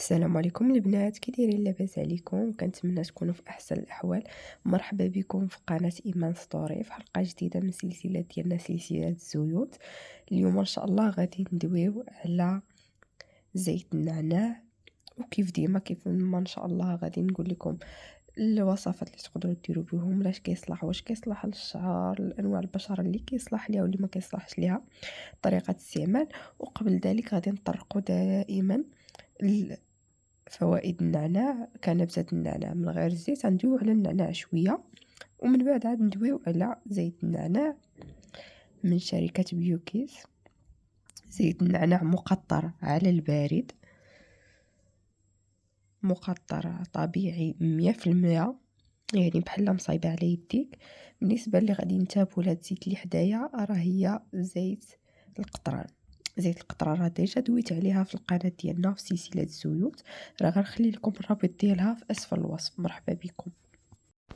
السلام عليكم البنات، كي دايرين؟ لاباس عليكم؟ كنتمنى تكونوا في احسن الاحوال. مرحبا بكم في قناه ايمان ستوري في حلقه جديده من سلسله ديالنا سلسله الزيوت. اليوم ان شاء الله غادي ندويو على زيت النعناع، وكيف ديما كيف ما ان شاء الله غادي نقول لكم الوصفات اللي تقدروا ديروا بهم، واش كيصلح للشعر، الانواع البشره اللي كيصلح ليها واللي ما كيصلحش ليها، طريقه استعمال. وقبل ذلك غادي نطرقوا دائما فوائد النعناع كنبتة النعناع من غير الزيت. غندويو على النعناع شوية، ومن بعد عاد ندويو على زيت النعناع من شركة بيوكيس. زيت النعناع مقطر على البارد، مقطر طبيعي 100%، يعني بحال مصايبة على يديك. بالنسبة اللي غادي نتابعو لهاد الزيت اللي حدايا راه هي زيت القطران. زيت القطران راه ديجا دويت عليها في القناة ديالنا في سلسلة الزيوت، راه غنخلي لكم الرابط ديالها في اسفل الوصف. مرحبا بكم.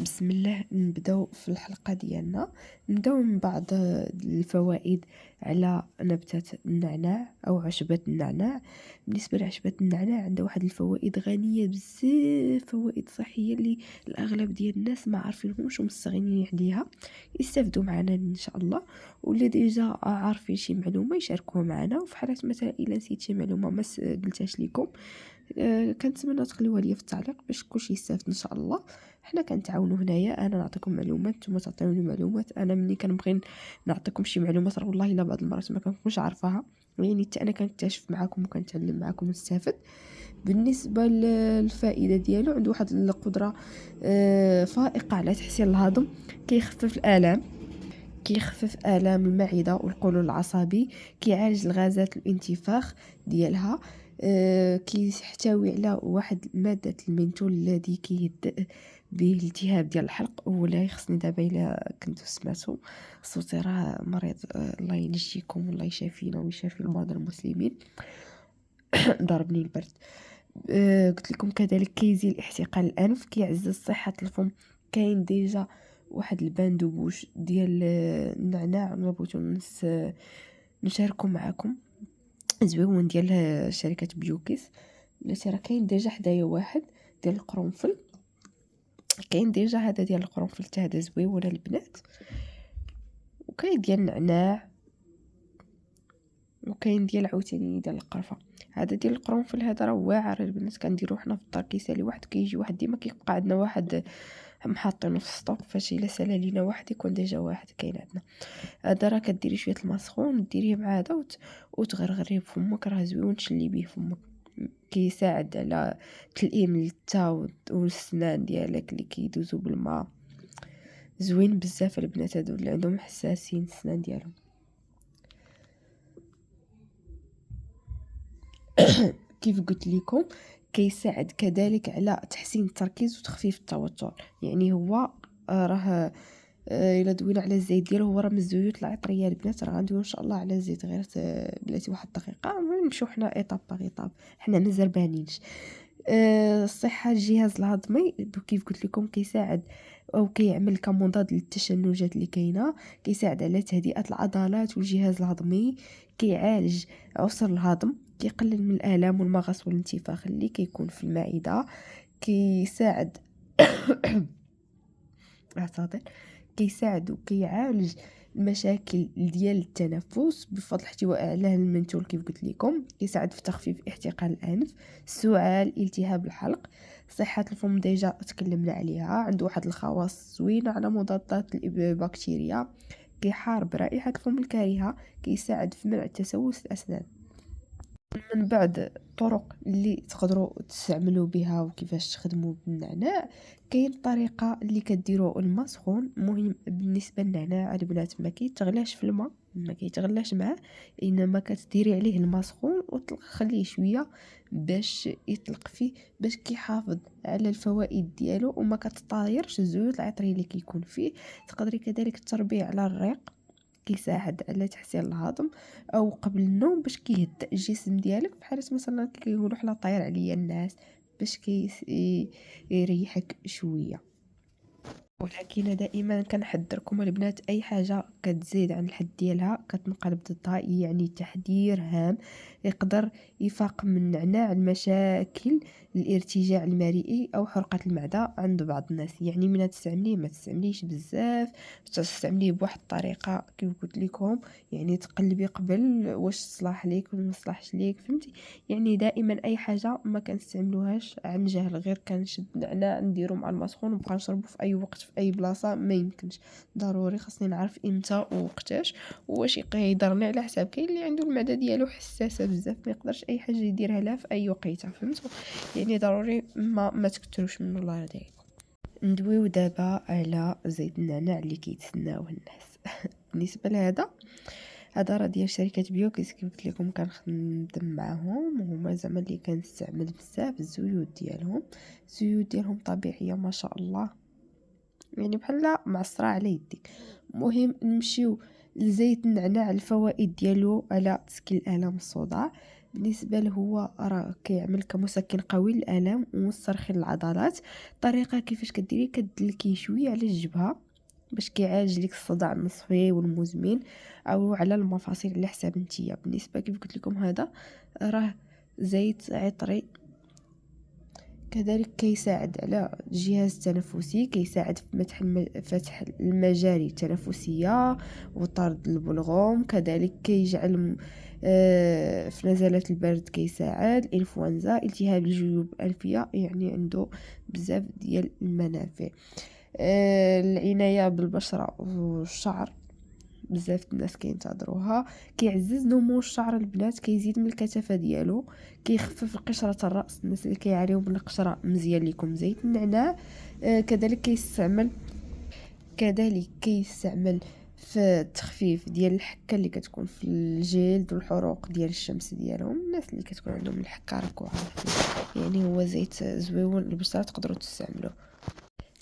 بسم الله، نبداو في الحلقه ديالنا. نبداو من بعض الفوائد على نبته النعناع او عشبه النعناع. بالنسبه لعشبه النعناع عندها واحد الفوائد غنيه بزاف، فوائد صحيه اللي الاغلب ديال الناس ما عارفينهمش ومستغنيين عليها. يستافدوا معنا ان شاء الله، واللي ديجا عارفين شي معلومه يشاركوها معنا، وفي حاله مثلا الا نسيت شي معلومه ما قلتهاش لكم كنتمنى تخليوها ليا في التعليق باش كلشي يستافد ان شاء الله. حنا كنتعاونوا هنايا، انا نعطيكم معلومات نتوما تعطيوني معلومات. انا ملي كنبغي نعطيكم شي معلومات راه والله الا بعض المرات ما كنكونش عارفاها، يعني حتى انا كنكتشف معكم وكنتعلم معكم ونستافد. بالنسبه للفائده ديالو، عنده واحد القدره فائقه على تحسين الهضم، كيخفف الالام، كيخفف آلام المعدة والقولون العصبي، كيعالج الغازات الانتفاخ ديالها. كيحتوي على واحد مادة المنتول الذي كيهدئ به الالتهاب ديال الحلق. ولا خصني دابا الا كنتو سمعتو صوتي راه مريض، الله ينجيكم والله يشافينا ويشافي المرضى المسلمين. ضربني البرد. قلت لكم كذلك كيزيل احتقان الانف، كيعزز صحة الفم. كاين ديجا واحد الباندوبوش ديال النعناع بغيتو نشاركو معكم، زويون ديال شركة بيوكيس. بلاتي راه كاين ديجا حدايا واحد ديال القرنفل، كاين ديجا هذا ديال القرنفل حتى هذا زويون البنات، وكاين ديال النعناع، وكاين ديال عاوتاني ديال القرفه. هذا ديال القرنفل هذا راه واعر البنات، كنديروه حنا في الدار. كيسالي واحد كيجي واحد ديما كيبقى عندنا واحد محاطينه في السطوك، فاش الا سالا لينا واحد يكون ديجا واحد كاين عندنا. هذا راه كديري شويه الماء سخون ديريه مع هذا وتغرغريه بفمك، راه زوين تشلي به فمك. كيساعد على تلئيم اللثه والسنان ديالك اللي كيدوزو بالماء. زوين بزاف البنات هادو اللي عندهم حساسين السنان ديالهم. كيف قلت لكم كيساعد كذلك على تحسين التركيز وتخفيف التوتر. يعني هو راه الا دوينا على الزيت ديالو، هو راه من الزيوت العطريه البنات. راه غندويو ان شاء الله على الزيت، غير بلاتي واحد الدقيقه نمشيو حنا ايطاب باغ ايطاب، حنا ما زربانينش. الصحه الجهاز الهضمي كيف قلت لكم كيساعد او كيعمل كمضاد للتشنجات اللي كاينه، كيساعد على تهدئه العضلات والجهاز الهضمي، كيعالج عسر الهضم، كيقلل من الالام والمغص والانتفاخ اللي كيكون في المعده، كيساعد اعتذر كيساعد وكيعالج المشاكل ديال التنفس بفضل احتواء على المنتول. كيف قلت لكم كيساعد في تخفيف احتقان الانف، السعال، التهاب الحلق. صحة الفم ديجا تكلمنا عليها، عنده واحد الخواص زوينة على مضادات البكتيريا، كيحارب رائحة الفم الكريهة، كيساعد في منع تسوس الأسنان. من بعد الطرق اللي تقدروا تستعملوا بها وكيفاش تخدموا بالنعناع، كاين طريقه اللي كديروا الماء سخون. مهم بالنسبه للنعناع البنات ما كيتغلاش في الماء، ما كيتغلاش معاه، انما كتديري عليه الماء سخون وتخليه شويه باش يطلق فيه، باش كيحافظ على الفوائد ديالو وما كتطايرش الزيوت العطريه اللي كيكون فيه. تقدري كذلك تربيه على الريق، كيساعد على تحسين الهضم، او قبل النوم باش كيهدئ الجسم ديالك، بحال مثلا كيقولوا حنا طاير عليا الناس، باش يريحك شويه. ولكن دائما كنحذركم البنات اي حاجه كتزيد عن الحد ديالها كتنقلب ضدها، يعني تحذير هام يقدر يفاقم النعناع المشاكل الارتجاع المريئي او حرقه المعده عند بعض الناس. يعني من تستعمليه ما تستعمليش بزاف، تستعمليه بواحد الطريقه كيف قلت لكم، يعني تقلبي قبل واش صلاح ليك ولا ما صلاحش ليك، فهمتي؟ يعني دائما اي حاجه ما كنستعملوهاش عن جهل، غير كنشد نعناع نديرو مع الماء سخون ونبقى نشربو في اي وقت في اي بلاصه، ما يمكنش. ضروري خاصني نعرف امتى ووقتاش، واش يضرني على حساب كاين اللي عنده المعده ديالو حساسه بزاف ما يقدرش اي حاجه يديرها لها في اي وقيته، فهمتوا؟ يعني ضروري ما تكتروش منه الله يرضيكم. ندويو دابا على زيت النعناع اللي كيتسناوه الناس. بالنسبه لهذا، هذا راه ديال شركه بيوكيس كيف قلت لكم كنخدم معاهم، وهما زعما اللي كنستعمل بزاف الزيوت ديالهم. الزيوت ديالهم طبيعيه ما شاء الله، يعني بحال معصره على يديك. المهم نمشيو لزيت النعناع. الفوائد ديالو على تسكين الالام الصداع. بالنسبه له هو راه كيعمل كمسكن قوي للالام ومسترخي للعضلات. الطريقه كيفاش كديري كدلكي شويه على الجبهه باش كيعالج لك الصداع النصفي والمزمن، او على المفاصل على حساب نتيا. بالنسبه كيف قلت لكم هذا راه زيت عطري، كذلك كيساعد على الجهاز التنفسي، كيساعد في فتح المجاري التنفسية وطرد البلغوم. كذلك كيجعل في نزلات البرد كيساعد الانفلونزا، التهاب الجيوب الانفيه، يعني عنده بزاف ديال المنافع. العنايه بالبشره والشعر، بزاف الناس كينتظروها. كيعزز نمو الشعر البنات، كيزيد من الكثافه ديالو، كيخفف قشره الراس الناس اللي كيعانيو من القشره، مزيان ليكم زيت النعناع. كذلك كيستعمل في التخفيف ديال الحكه اللي كتكون في الجلد والحروق ديال الشمس ديالهم، الناس اللي كتكون عندهم الحكه راكو عارفين. يعني هو زيت زويون للبشره، تقدروا تستعملوه.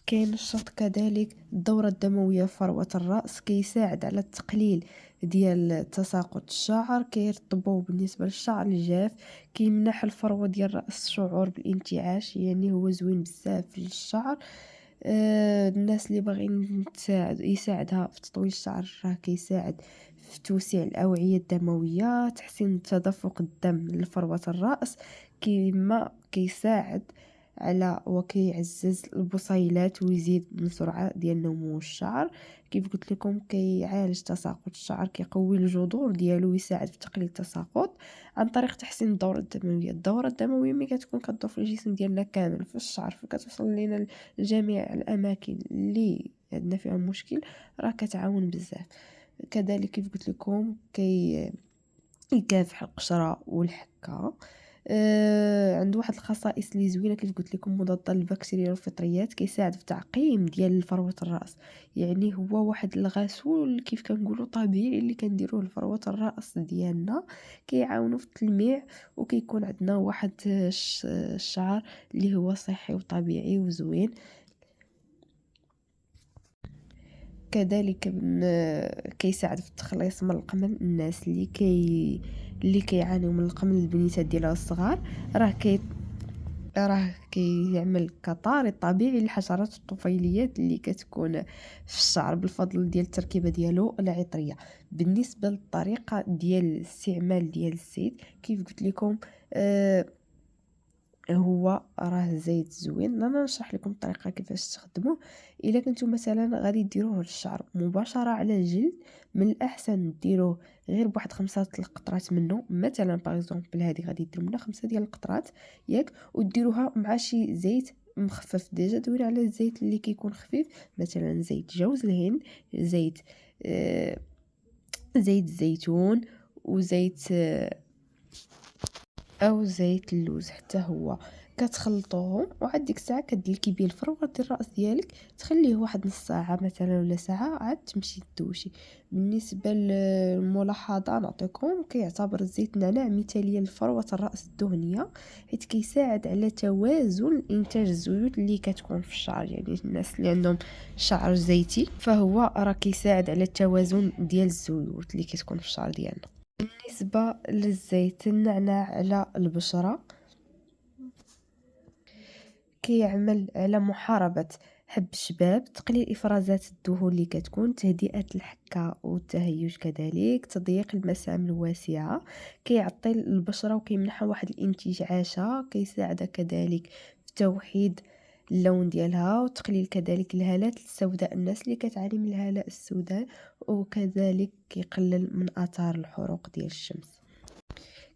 كينشط كذلك الدورة الدموية في فروة الرأس، كيساعد على التقليل ديال تساقط الشعر، كيرطبو بالنسبة للشعر الجاف، كيمنح الفروة ديال الرأس شعور بالانتعاش، يعني هو زوين بزاف للشعر. الناس اللي باغيين يساعدها في تطويل الشعر، راه كيساعد في توسيع الأوعية الدموية، تحسين تدفق الدم لفروة الرأس، كيما كيساعد على وكيعزز البصيلات ويزيد من سرعة ديال نمو الشعر. كيف قلت لكم كيعالج تساقط الشعر، كيقوي الجذور ديالو ويساعد في تقليل التساقط عن طريق تحسين الدورة الدموية. الدورة الدموية ملي كتكون كدور في الجسم ديالنا كامل في الشعر، فكتوصل لينا لجميع الاماكن اللي عندنا فيها مشكل، راه كتعاون بزاف. كذلك كيف قلت لكم يكافح القشرة والحكة. عنده واحد الخصائص اللي زوينه كيف قلت لكم، مضاده للبكتيريا والفطريات، كيساعد في تعقيم ديال فروه الراس. يعني هو واحد الغسول كيف كنقولوا طبيعي اللي كنديروه لفروه الراس ديالنا، كيعاونوا في التلميع وكيكون عندنا واحد الشعر اللي هو صحي وطبيعي وزوين. كذلك كيساعد في التخليص من القمل. الناس اللي كيعانيو من القمل البنيتات ديالها الصغار، راه كيعمل كطارد طبيعي للحشرات الطفيليات اللي كتكون في الشعر بالفضل ديال التركيبه ديالو العطريه. بالنسبه للطريقه ديال الاستعمال ديال الزيت كيف قلت لكم، هو راه زيت زوين. انا نشرح لكم الطريقه كيفاش تستخدموه. الا كنتو مثلا غادي ديروه للشعر مباشره على الجلد، من الاحسن ديروه غير بواحد 5 القطرات منه. مثلا باغ اكزومبل هذه غادي ديروا منها 5 ديال القطرات ياك، وديروها مع شي زيت مخفف. ديجا دوينا على الزيت اللي كيكون خفيف، مثلا زيت جوز الهند، زيت زيت الزيتون، وزيت او زيت اللوز حتى هو. كتخلطوهم وعاد ديك الساعه كدلكي بيه الفروه ديال الراس ديالك، تخليه واحد نص ساعه مثلا ولا ساعه، عاد تمشي تدوشي. بالنسبه للملاحظه نعطيكم، كيعتبر زيت النعناع مثاليه لفروه الراس الدهنيه، حيت كيساعد على توازن انتاج الزيوت اللي كتكون في الشعر. يعني الناس اللي عندهم شعر زيتي، فهو راه كيساعد على التوازن ديال الزيوت اللي كتكون في الشعر ديالنا. بالنسبة للزيت النعناع على البشرة، كيعمل على محاربة حب الشباب، تقليل افرازات الدهون اللي كتكون، تهدئه الحكه والتهيج، كذلك تضييق المسام الواسعه، كيعطي البشره وكيمنحها واحد الانتعاشه، كيساعدها كذلك في توحيد اللون ديالها، وتقليل كذلك الهالات السوداء، الناس اللي كتعاني من الهالات السوداء، وكذلك كيقلل من اثار الحروق ديال الشمس.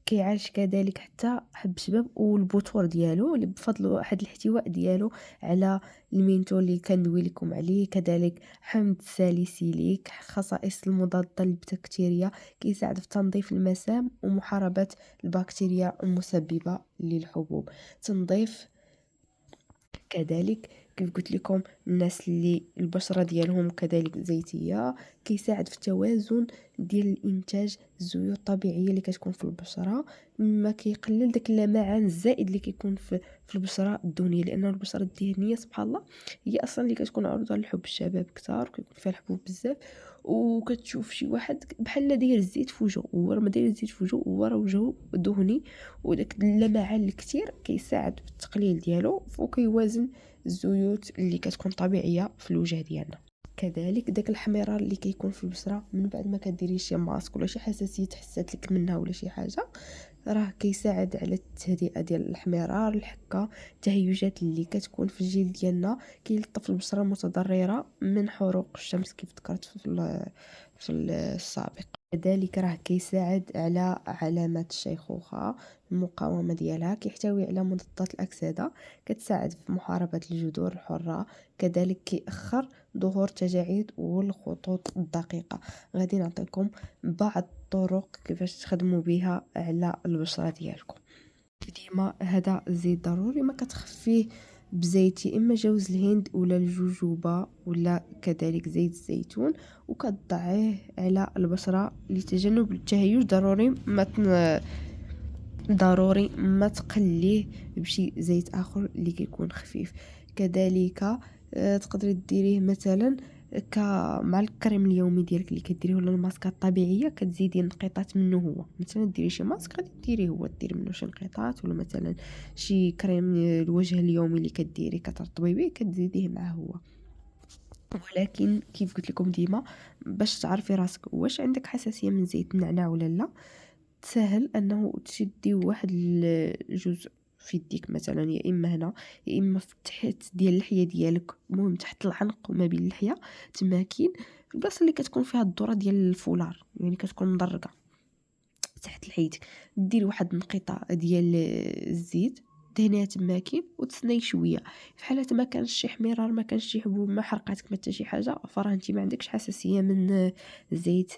كيعالج كذلك حتى حب الشباب والبثور ديالو، اللي بفضل واحد الاحتواء ديالو على المينتول اللي كندوي لكم عليه، كذلك حمض ساليسيليك، خصائص المضادة للبكتيريا، كيساعد في تنظيف المسام ومحاربة البكتيريا المسببة للحبوب. تنظيف كذلك كيف قلت لكم الناس اللي البشرة ديالهم كذلك زيتية، كيساعد في التوازن ديال الانتاج الزيوت الطبيعية اللي كتكون في البشرة، مما كيقلل داك اللمعان الزائد اللي كيكون في البشرة الدهنية، لان البشرة الدهنية سبحان الله هي اصلا اللي كتكون عرضة لحب الشباب كثار، وكيكون فيها الحبوب بزاف. وكتشوف شي واحد بحال داير الزيت في وجهه، هو راه ما داير الزيت في وجهه، هو راه وجهه دهني، وداك اللمعان الكثير كيساعد في التقليل ديالو، وكيوازن الزيوت اللي كتكون طبيعيه في الوجه ديالنا. كذلك داك الاحمرار اللي كيكون في البشره من بعد ما كديري شي ماسك ولا شي حساسيه تحسات لك منها ولا شي حاجه، راه كيساعد على التهدئه ديال الاحمرار، الحكه، التهيجات اللي كتكون في الجلد ديالنا، كيلطف البشره المتضرره من حروق الشمس كيف ذكرت في السابق. كذلك راه كيساعد على علامات الشيخوخه، المقاومه ديالها، كيحتوي على مضادات الاكسده، كتساعد في محاربه الجذور الحره، كذلك كيأخر ظهور تجاعيد والخطوط الدقيقه. غادي نعطيكم بعض الطرق كيفاش تخدموا بها على البشره ديالكم. ديما هذا الزيت ضروري ما كتخفيه بزيت، يا اما جوز الهند ولا الجوجوبا ولا كذلك زيت الزيتون، وكتضعيه على البشره لتجنب التهيج. ضروري ما تقليه بشي زيت اخر اللي كيكون خفيف. كذلك تقدري ديريه مثلا مع الكريم اليومي ديالك اللي كديريه، ولا الماسكات الطبيعيه كتزيدي نقيطات منه. هو مثلا ديري شي ماسك غادي ديريه هو، ديري منه شي نقيطات، ولا مثلا شي كريم الوجه اليومي اللي كديري كترطبي به كتزيديه معاه هو. ولكن كيف قلت لكم ديما باش تعرفي راسك واش عندك حساسيه من زيت النعناع ولا لا، سهل انه تشدي واحد الجزء في يديك مثلا، يا اما هنا يا اما في تحت ديال اللحيه ديالك، المهم تحت العنق وما بين اللحيه تماكين، البلاصه اللي كتكون فيها الذره ديال الفولار، يعني كتكون مدرجه تحت لحيتك، دير واحد نقيطه ديال الزيت دهنيها تماكين وتسني شويه. في حاله ما كانش شي حميرار، ما كانش شي حبوب، ما حرقاتك ما حتى شي حاجه، فراه انت ما عندكش حساسيه من الزيت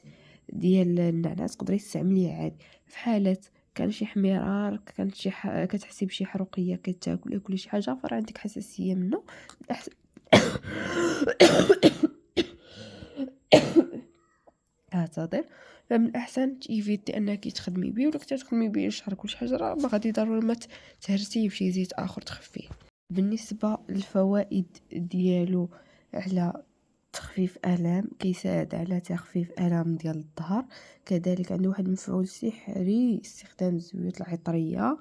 ديال النعناع، تقدري تستعمليه عادي. في حالة كان شي حميرار، كانت كتحسي بشي حروقيه كتاكل ولا شي حاجه، فراه عندك حساسيه منه، أحسن اعتذر. فمن الاحسن تيفيتي انك تخدمي بيه، ولا كنتي تخدمي بيه شهر كل حاجه، راه ما غادي ضروري ما تهرسيه بشي زيت اخر تخفيه. بالنسبه للفوائد ديالو على تخفيف الام، كيساعد على تخفيف الام ديال الظهر، كذلك عنده واحد المفعول سحري استخدام الزيوت العطريه،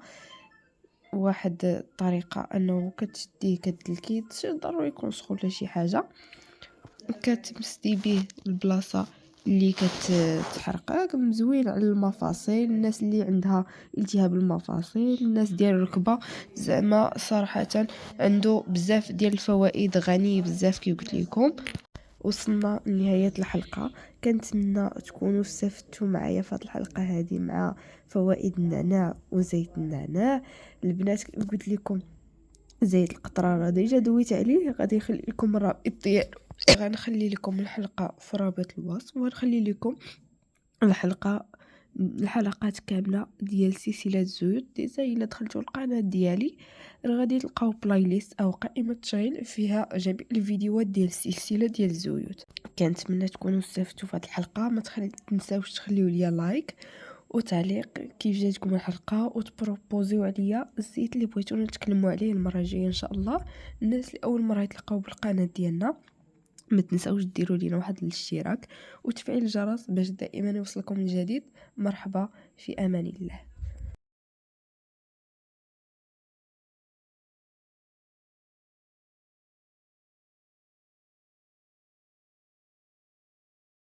واحد الطريقه انه كتشديه كتدلكيه، ضروري يكون سخون ولا شي حاجه، كتمسدي به البلاصه اللي كتحرقك، مزوين على المفاصل، الناس اللي عندها التهاب المفاصل، الناس ديال الركبه، زعما صراحه عنده بزاف ديال الفوائد، غني بزاف كي قلت لكم. وصلنا لنهاية الحلقة، كنتمنى تكونوا استفدتوا معايا في هذه الحلقة هذه مع فوائد النعناع وزيت النعناع. البنات قلت لكم زيت القطران راه ديجا دويت عليه، غادي نخلي لكم الرابط ديالو، غنخلي لكم الحلقة في رابط الوصف، وغنخلي لكم الحلقات كامله ديال سلسله الزيوت. ديجا الا دخلتوا القناه ديالي راه غادي تلقاو بلاي ليست او قائمه تشغيل فيها جميع الفيديوهات ديال السلسله ديال الزيوت. كنتمنى تكونوا استفدتوا في هذه الحلقه، ما تنساوش تخليوا لي لايك وتعليق كيف جاتكم الحلقه، وتبروبوزيو عليا الزيت اللي بغيتونا نتكلموا عليه المره الجايه ان شاء الله. الناس اللي اول مره يتلقاو بالقناه ديالنا ما تنساوش ديروا لينا واحد الاشتراك وتفعيل الجرس باش دائما يوصلكم الجديد. مرحبا، في امان الله.